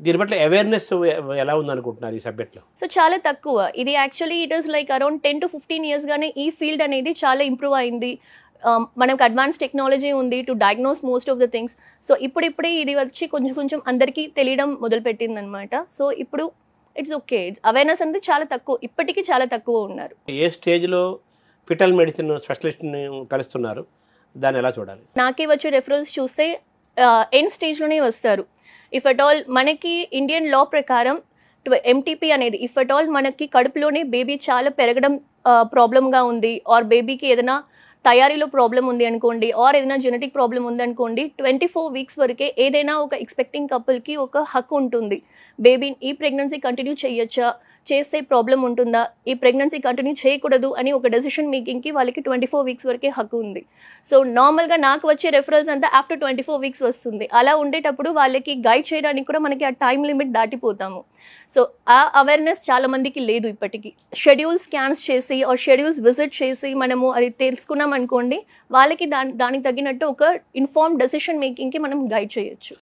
దీని పట్ల అవేర్‌నెస్ ఎలా ఉందనుకుంటున్నారు ఈ సబ్జెక్ట్‌లో? సో చాలా తక్కువ. ఇది actually it is like around 10-15 years గానే ఈ ఫీల్డ్ అనేది చాలా ఇంప్రూవ్ అయింది. మనకు అడ్వాన్స్ టెక్నాలజీ ఉంది to diagnose most of the things. So ఇప్పుడిప్పుడే ఇది వచ్చి కొంచెం కొంచెం అందరికీ తెలియడం మొదలుపెట్టిందనమాట. సో ఇప్పుడు ఇట్స్ ఓకే. అవేర్‌నెస్ అనేది చాలా తక్కువ. ఇప్పటికీ చాలా తక్కువ ఉన్నారు. ఏ స్టేజ్‌లో ఫిటల్ మెడిసిన్ స్పెషలిస్ట్‌ని కలుస్తున్నారు? దాన్ని ఎలా చూడాలి? నాకే వచ్చే రెఫరల్స్ చూస్తే ఎండ్ స్టేజ్‌లోనే వస్తారు. ఇఫ్ అట్ ఆల్ మనకి ఇండియన్ లా ప్రకారం ఎంటీపీ అనేది ఇఫ్ అట్ ఆల్ మనకి కడుపులోనే బేబీ చాలా పెరగడం ప్రాబ్లమ్గా ఉంది, ఆర్ బేబీకి ఏదైనా తయారీలో ప్రాబ్లం ఉంది అనుకోండి, ఆర్ ఏదైనా జెనెటిక్ ప్రాబ్లం ఉంది అనుకోండి, 24 వీక్స్ వరకే ఏదైనా ఒక ఎక్స్పెక్టింగ్ కపుల్కి ఒక హక్కు ఉంటుంది. బేబీ ఈ ప్రెగ్నెన్సీ కంటిన్యూ చేయొచ్చా, చేస్తే ప్రాబ్లం ఉంటుందా, ఈ ప్రెగ్నెన్సీ కంటిన్యూ చేయకూడదు అని ఒక డెసిషన్ మేకింగ్కి వాళ్ళకి 24 వీక్స్ వరకే హక్కు ఉంది. సో నార్మల్గా నాకు వచ్చే రెఫరల్స్ అంతా ఆఫ్టర్ 24 వీక్స్ వస్తుంది. అలా ఉండేటప్పుడు వాళ్ళకి గైడ్ చేయడానికి కూడా మనకి ఆ టైం లిమిట్ దాటిపోతాము. సో ఆ అవేర్నెస్ చాలా మందికి లేదు ఇప్పటికీ. షెడ్యూల్ స్కాన్స్ చేసి ఆర్ షెడ్యూల్స్ విజిట్ చేసి మనము అది తెలుసుకున్నాం అనుకోండి, వాళ్ళకి దానికి తగినట్టు ఒక ఇన్ఫార్మ్ డెసిషన్ మేకింగ్కి మనం గైడ్ చేయొచ్చు.